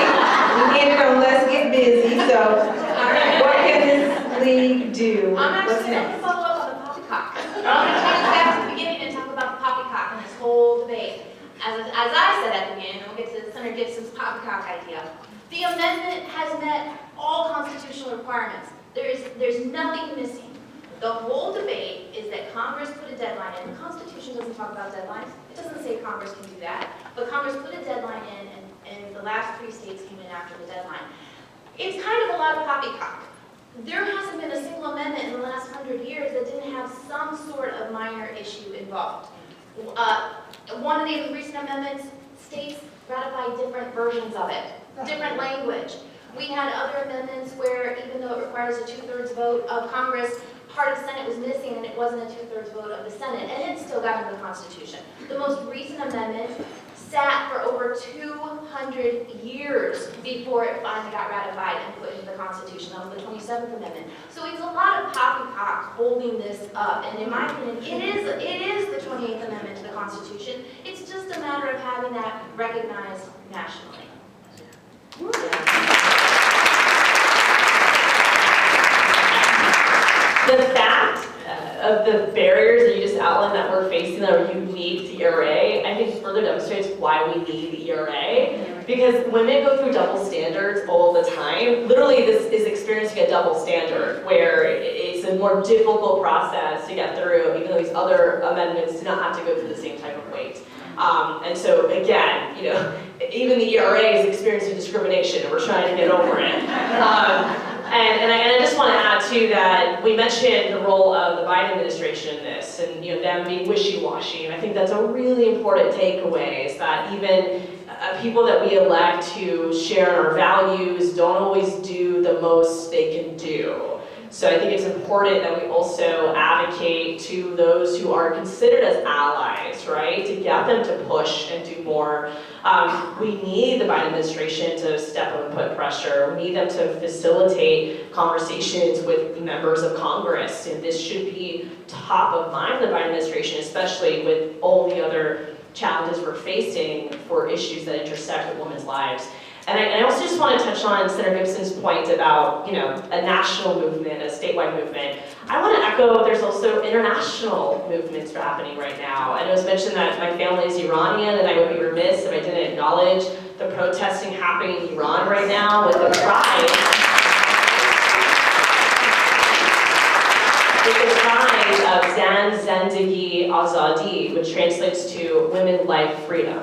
[SPEAKER 2] We ended on let's get busy, so what can this league do?
[SPEAKER 4] I'm actually going to follow up on the poppycock. I'm going to take us back to the beginning and talk about the poppycock and this whole debate. As I said at the beginning, and we'll get to Senator Gibson's poppycock idea, the amendment has met all constitutional requirements. There's nothing missing. The whole debate is that Congress put a deadline in. The Constitution doesn't talk about deadlines. It doesn't say Congress can do that. But Congress put a deadline in, and the last 3 states came in after the deadline. It's kind of a lot of poppycock. There hasn't been a single amendment in the last 100 years that didn't have some sort of minor issue involved. One of the recent amendments, states ratified different versions of it, different language. We had other amendments where even though it requires a 2/3 vote of Congress, part of the Senate was missing and it wasn't a 2/3 vote of the Senate, and it still got into the Constitution. The most recent amendment sat for over 200 years before it finally got ratified and put into the Constitution. That was the 27th Amendment. So it's a lot of poppycock holding this up, and in my opinion, it is the 28th Amendment to the Constitution. It's just a matter of having that recognized nationally.
[SPEAKER 6] The fact of the barriers that you just outlined that we're facing that are unique to ERA, I think further demonstrates why we need the ERA. Because women go through double standards all the time. Literally, this is experiencing a double standard where it's a more difficult process to get through, even though these other amendments do not have to go through the same type of weight. And so again, even the ERA is experiencing discrimination, and we're trying to get over it. And I just want to add too that we mentioned the role of the Biden administration in this, and them being wishy-washy. And I think that's a really important takeaway, is that even people that we elect to share our values don't always do the most they can do. So I think it's important that we also advocate to those who are considered as allies, right? To get them to push and do more. We need the Biden administration to step up and put pressure. We need them to facilitate conversations with members of Congress. And this should be top of mind for the Biden administration, especially with all the other challenges we're facing for issues that intersect with women's lives. And I also just want to touch on Senator Gibson's point about, a national movement, a statewide movement. I want to echo there's also international movements that are happening right now. And it was mentioned that my family is Iranian, and I would be remiss if I didn't acknowledge the protesting happening in Iran right now with the pride. With the pride of Zan Zendegi Azadi, which translates to women, life, freedom.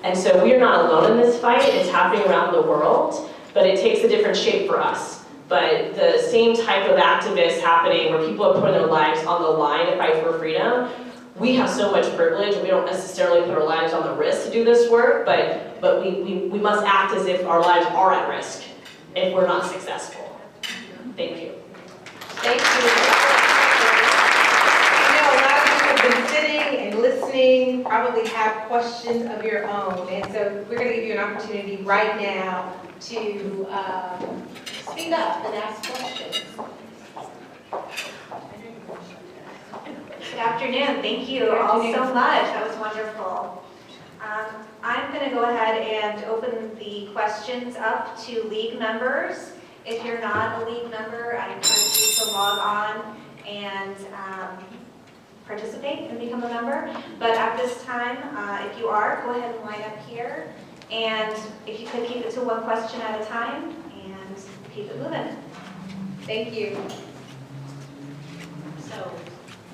[SPEAKER 6] And so we are not alone in this fight. It's happening around the world, but it takes a different shape for us. But the same type of activists happening where people are putting their lives on the line to fight for freedom, we have so much privilege, and we don't necessarily put our lives on the risk to do this work, but we must act as if our lives are at risk if we're not successful. Thank you.
[SPEAKER 2] Thank you. A lot of you have been sitting and listening, probably have questions of your own. And so we're going to give you an opportunity right now to speak up and ask questions.
[SPEAKER 8] Good afternoon. Thank you all so much. That was wonderful. I'm going to go ahead and open the questions up to league members. If you're not a league member, I encourage you to log on and participate and become a member. But at this time, if you are, go ahead and line up here. And if you could keep it to one question at a time and keep it moving.
[SPEAKER 2] Thank you.
[SPEAKER 9] So,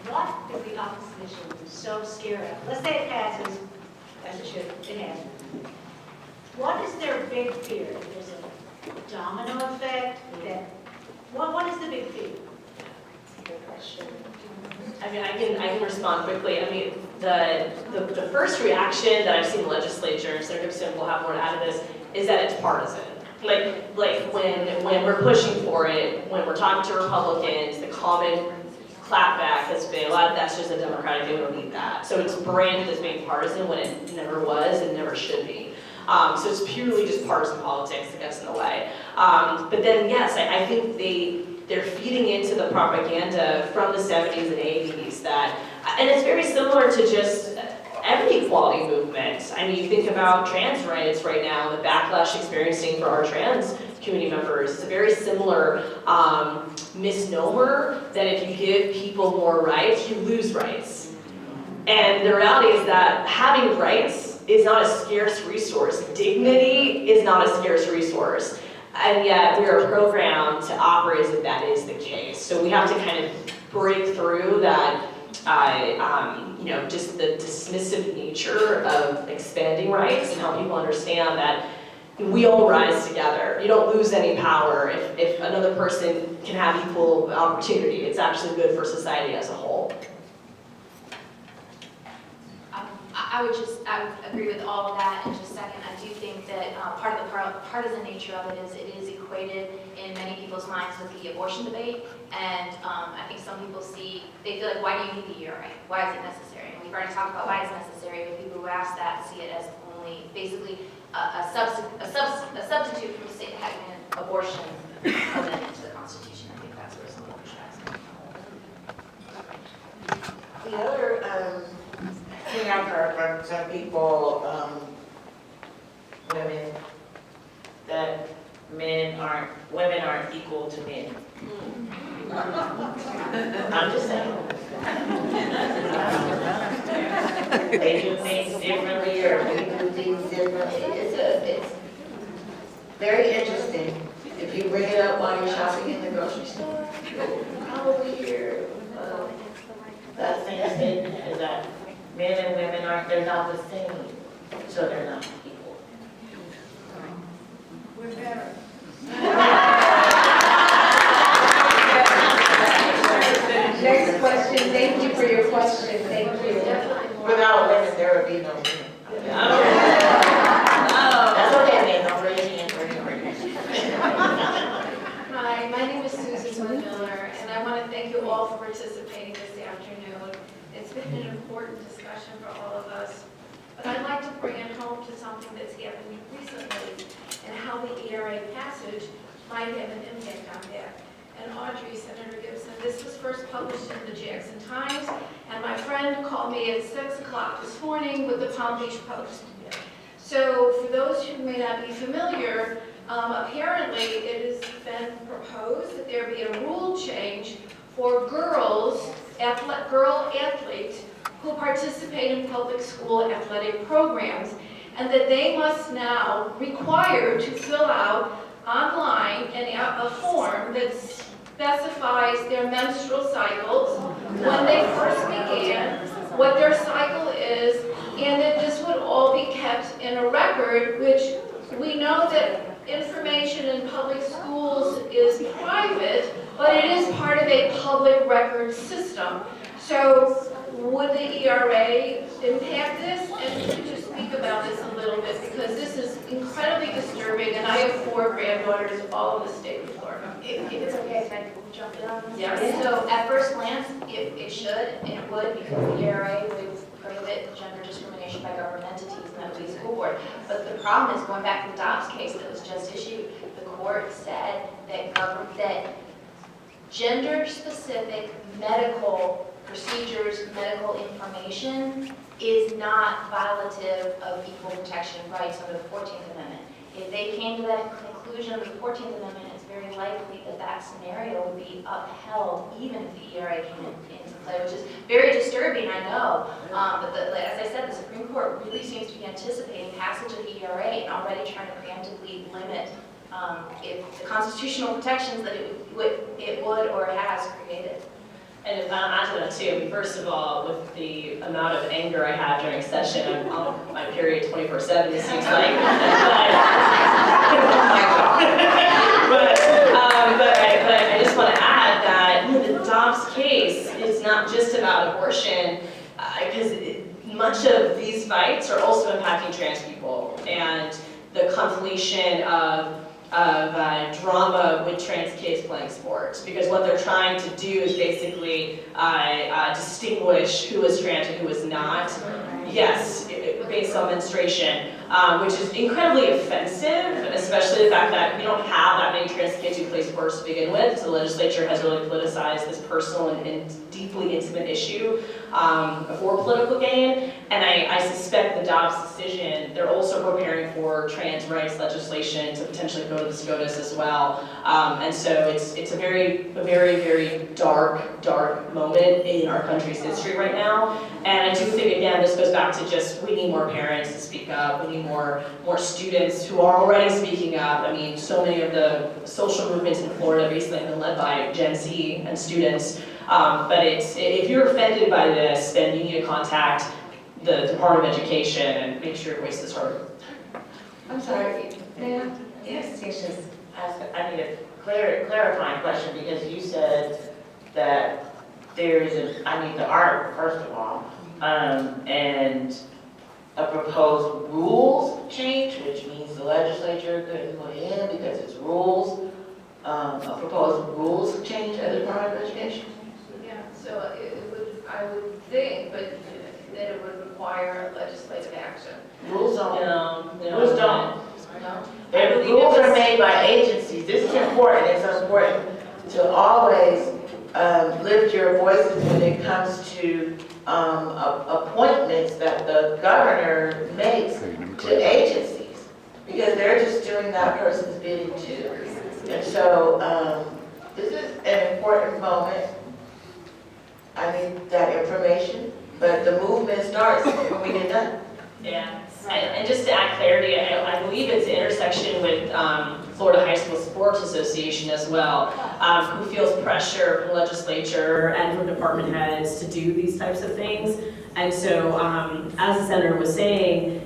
[SPEAKER 9] what is the opposition so scared of? Let's say it passes, as it should, it has. What is their big fear? There's a domino effect. What is the big fear?
[SPEAKER 6] Good question. I mean, I can respond quickly. I mean, the first reaction that I've seen in the legislature, and Senator Gibson will have more to add to this, is that it's partisan. Like when we're pushing for it, when we're talking to Republicans, the common clapback has been, well, that's just a Democratic thing, we don't need that. So it's branded as being partisan when it never was and never should be. So it's purely just partisan politics that gets in the way. But then, yes, I think they're feeding into the propaganda from the 70s and 80s that, and it's very similar to just every equality movement. I mean, you think about trans rights right now, the backlash experiencing for our trans community members. It's a very similar misnomer that if you give people more rights, you lose rights. And the reality is that having rights is not a scarce resource. Dignity is not a scarce resource. And yet we are programmed to operate as if that is the case. So we have to kind of break through that, just the dismissive nature of expanding rights and help people understand that we all rise together. You don't lose any power if another person can have equal opportunity. It's actually good for society as a whole.
[SPEAKER 4] I would agree with all of that. And just second, I do think that part of the partisan nature of it is equated in many people's minds with the abortion debate. And I think some people they feel like, why do you need the year right? Why is it necessary? And we've already talked about why it's necessary, but people who ask that see it as only basically a substitute for state having an abortion amendment to the Constitution. I think that's where some of the pushback's coming from.
[SPEAKER 5] The other thing I've heard from some people, women, that women aren't equal to men. I'm just saying. They do things differently, or we do things differently. It's very interesting. If you bring it up while you're shopping in the grocery store, you'll probably hear that same statement, is that men and women they're not the same, so they're not equal.
[SPEAKER 9] We're better.
[SPEAKER 10] important discussion for all of us. But I'd like to bring it home to something that's happened recently and how the ERA passage might have an impact on that. And Audrey, Senator Gibson, this was first published in the Jackson Times, and my friend called me at 6 o'clock this morning with the Palm Beach Post. So for those who may not be familiar, apparently it has been proposed that there be a rule change for girl athletes who participate in public school athletic programs, and that they must now require to fill out online a form that specifies their menstrual cycles, when they first began, what their cycle is, and that this would all be kept in a record, which we know that information in public schools is private, but it is part of a public record system. So would the ERA impact this? And could you speak about this a little bit? Because this is incredibly disturbing, and I have 4 granddaughters all in the state of Florida.
[SPEAKER 4] If it's okay, can I jump in on this?
[SPEAKER 2] Yes.
[SPEAKER 4] So at first glance, it should, and it would, because the ERA would prohibit gender discrimination by government entities, and that would be the school board. But the problem is, going back to the Dobbs case that was just issued, the court said that gender-specific medical procedures, medical information is not violative of equal protection rights under the 14th Amendment. If they came to that conclusion of the 14th Amendment, it's very likely that that scenario would be upheld even if the ERA came into play, which is very disturbing, I know. But as I said, the Supreme Court really seems to be anticipating passage of the ERA and already trying to preemptively limit if the constitutional protections that it would or has created.
[SPEAKER 6] And if I'm onto that too, first of all, with the amount of anger I have during session, I'm on my period 24/7, it seems like. But I just want to add that the Dobbs case is not just about abortion, because much of these fights are also impacting trans people, and the conflation of drama with trans kids playing sports, because what they're trying to do is basically distinguish who is trans and who is not. Yes, based on menstruation, which is incredibly offensive, especially the fact that we don't have that many trans kids who play sports to begin with. So the legislature has really politicized this personal and deeply intimate issue for political gain. And I suspect the Dobbs decision, they're also preparing for trans rights legislation to potentially go to the SCOTUS as well. And so it's a very, very dark moment in our country's history right now. And I do think, again, this goes back to just, we need more parents to speak up. We need more students who are already speaking up. I mean, so many of the social movements in Florida recently have been led by Gen Z and students. But if you're offended by this, then you need to contact the Department of Education and make sure your voice is heard.
[SPEAKER 5] I'm sorry, ma'am? Yes, just I need a clarifying question, because you said that I need the article, first of all, and a proposed rules change, which means the legislature couldn't go in because it's rules, a proposed rules change at the Department of Education?
[SPEAKER 2] Yeah, so I would think, but that it would require legislative action.
[SPEAKER 5] Rules don't.
[SPEAKER 6] No.
[SPEAKER 5] Rules don't.
[SPEAKER 2] No?
[SPEAKER 5] If rules are made by agencies, this is important. It's important to always lift your voices when it comes to appointments that the governor makes to agencies, because they're just doing that person's bidding too. And so this is an important moment. I need that information, but the movement starts when we get done.
[SPEAKER 6] Yeah, and just to add clarity, I believe it's an intersection with Florida High School Sports Association as well, who feels pressure from the legislature and from department heads to do these types of things. And so, as the senator was saying,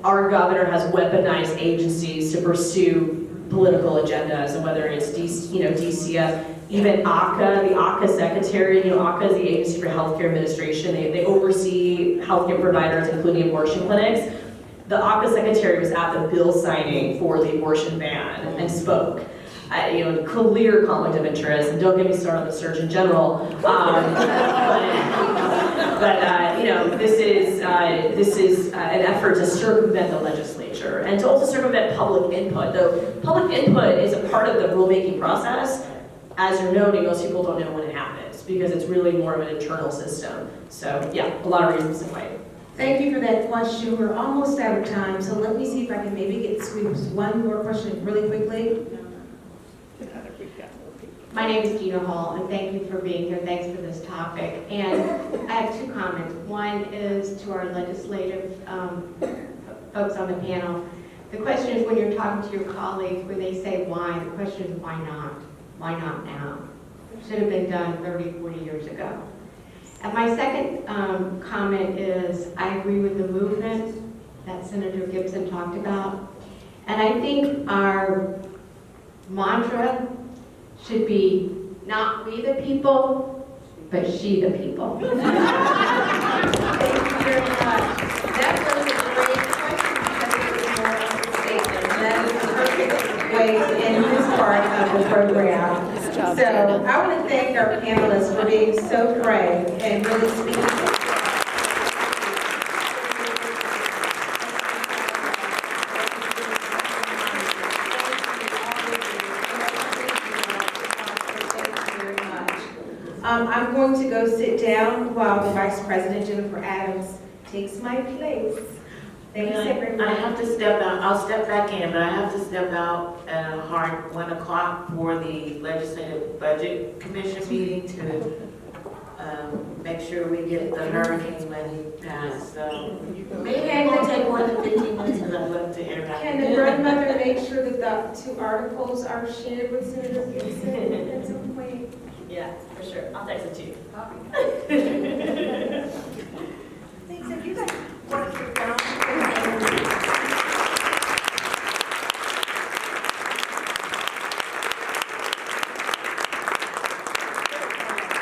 [SPEAKER 6] our governor has weaponized agencies to pursue political agendas, and whether it's DCF, even ACA, the ACA secretary, ACA is the Agency for Healthcare Administration. They oversee healthcare providers, including abortion clinics. The ACA secretary was at the bill signing for the abortion ban and spoke. Clear conflict of interest, and don't get me started on the Surgeon General. But, this is an effort to circumvent the legislature and to also circumvent public input. Though public input is a part of the rulemaking process, as you're noting, most people don't know when it happens because it's really more of an internal system. So yeah, a lot of reasons to fight.
[SPEAKER 7] Thank you for that question. We're almost out of time, so let me see if I can maybe get squeezed one more question really quickly.
[SPEAKER 11] My name is Gina Hall, and thank you for being here. Thanks for this topic. And I have two comments. One is to our legislative folks on the panel. The question is, when you're talking to your colleagues, when they say why, the question is why not? Why not now? It should have been done 30, 40 years ago. And my second comment is, I agree with the movement that Senator Gibson talked about. And I think our mantra should be not we the people, but she the people.
[SPEAKER 7] Thank you very much. That was a great question because it was more of a statement. And that is the perfect way to end this part of the program. So I want to thank our panelists for being so brave and really speaking. I'm going to go sit down while the Vice President, Jennifer Adams, takes my place. Thanks, everyone.
[SPEAKER 5] I have to step out. I'll step back in, but I have to step out at a hard 1 o'clock for the Legislative Budget Commission meeting to make sure we get the hurricane money passed. So maybe it won't take more than 15 minutes because I'd love to hear that.
[SPEAKER 7] Can the grandmother make sure that the 2 articles are shared with Senator Gibson at some point?
[SPEAKER 6] Yeah, for sure. I'll text it to you.
[SPEAKER 1] Thanks, if you guys want to sit down.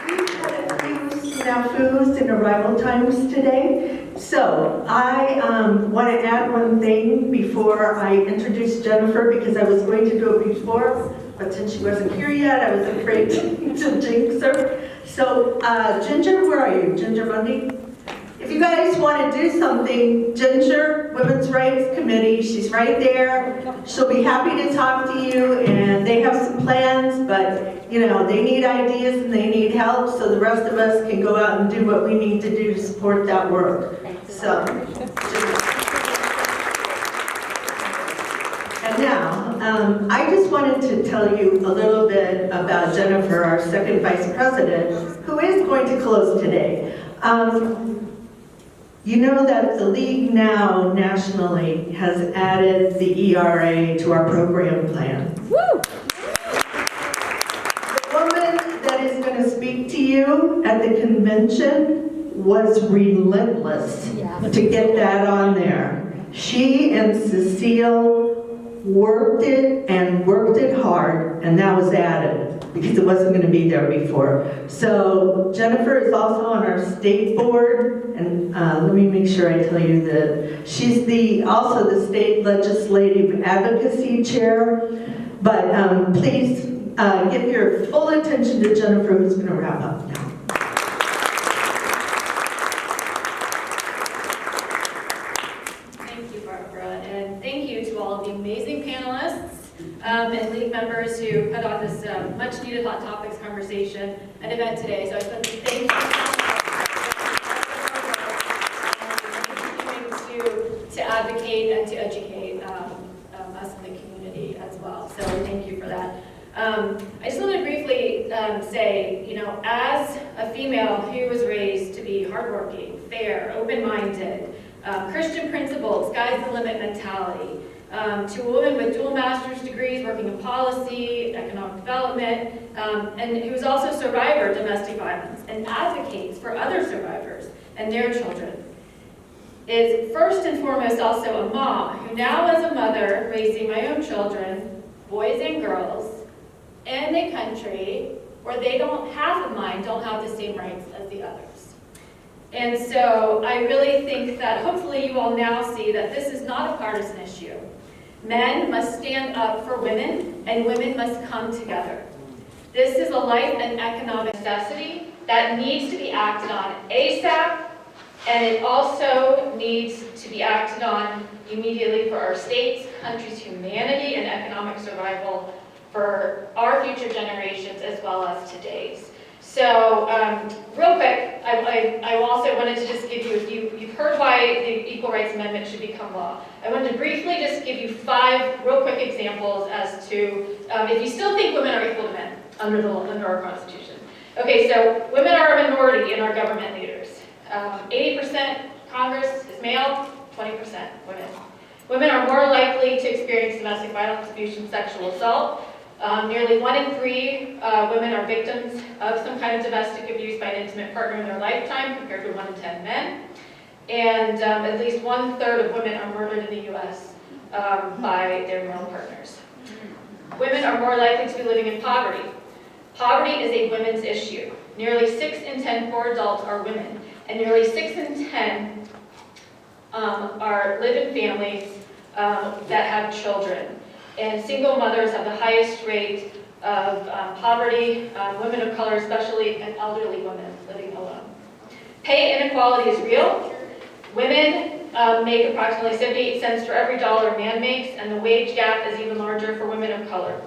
[SPEAKER 1] We've had a few snafus and arrival times today. So I want to add one thing before I introduce Jennifer, because I was going to go before, but since she wasn't here yet, I was afraid to jinx her. So Ginger, where are you? Ginger Mundy? If you guys want to do something, Ginger, Women's Rights Committee, she's right there. She'll be happy to talk to you, and they have some plans, but they need ideas and they need help, so the rest of us can go out and do what we need to do to support that work. So, and now, I just wanted to tell you a little bit about Jennifer, our second Vice President, who is going to close today. You know that the League now nationally has added the ERA to our program plan. Woo! The woman that is going to speak to you at the convention was relentless to get that on there. She and Cecile worked it hard, and that was added because it wasn't going to be there before. So Jennifer is also on our state board, and let me make sure I tell you that she's also the state legislative advocacy chair. But please give your full attention to Jennifer, who's going to wrap up now.
[SPEAKER 12] Thank you, Barbara, and thank you to all of the amazing panelists and league members who put on this much-needed hot topics conversation and event today. So I just want to thank you to advocate and to educate us in the community as well. So thank you for that. I just want to briefly say, as a female who was raised to be hardworking, fair, open-minded, Christian principles, sky's the limit mentality, to a woman with dual master's degrees working in policy, economic development, and who is also a survivor of domestic violence and advocates for other survivors and their children, is first and foremost also a mom who now as a mother raising my own children, boys and girls, in a country where half of mine don't have the same rights as the others. And so I really think that hopefully you all now see that this is not a partisan issue. Men must stand up for women, and women must come together. This is a life and economic necessity that needs to be acted on ASAP, And it also needs to be acted on immediately for our states, country's humanity, and economic survival for our future generations as well as today's. So, real quick, I also wanted to just give you, you've heard why the Equal Rights Amendment should become law. I wanted to briefly just give you 5 real quick examples as to if you still think women are equal to men under our Constitution. Okay, so women are a minority in our government leaders. 80% Congress is male, 20% women. Women are more likely to experience domestic violence, abuse, and sexual assault. Nearly 1 in 3 women are victims of some kind of domestic abuse by an intimate partner in their lifetime, compared to 1 in 10 men. And at least 1/3 of women are murdered in the U.S. By their male partners. Women are more likely to be living in poverty. Poverty is a women's issue. Nearly 6 in 10 poor adults are women, and nearly 6 in 10 live in families that have children. And single mothers have the highest rate of poverty, women of color especially, and elderly women living alone. Pay inequality is real. Women make approximately 78 cents for every dollar a man makes, and the wage gap is even larger for women of color.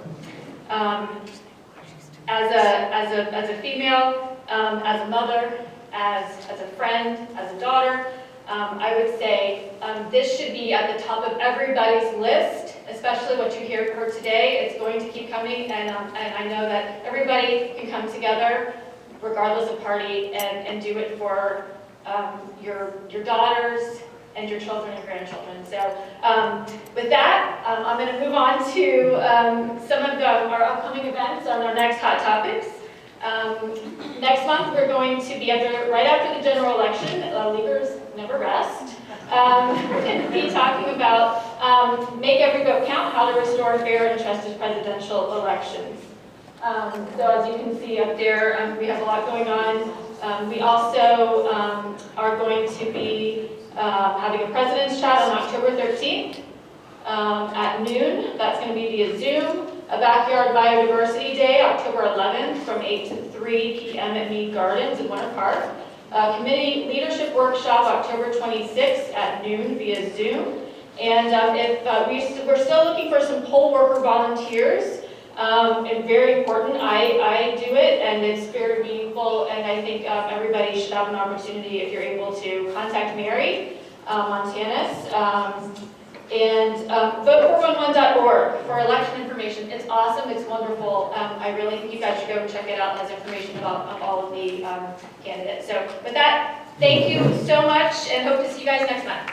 [SPEAKER 12] As a female, as a mother, as a friend, as a daughter, I would say this should be at the top of everybody's list, especially what you heard today. It's going to keep coming, and I know that everybody can come together, regardless of party, and do it for your daughters and your children and grandchildren. So with that, I'm going to move on to some of our upcoming events on our next Hot Topics. Next month, we're going to be right after the general election. Leaders never rest. We're going to be talking about Make Every Vote Count, how to restore fair and trusted presidential elections. So as you can see up there, we have a lot going on. We also are going to be having a president's chat on October 13th at noon. That's going to be via Zoom. A backyard biodiversity day, October 11th, from 8 to 3 p.m. at Mead Gardens in Winter Park. Committee leadership workshop, October 26th at noon via Zoom. And we're still looking for some poll worker volunteers. And very important, I do it, and it's very meaningful, and I think everybody should have an opportunity, if you're able to, contact Mary Montanus. And vote411.org for election information. It's awesome, it's wonderful. I really think you guys should go and check it out. It has information about all of the candidates. So with that, thank you so much, and hope to see you guys next month.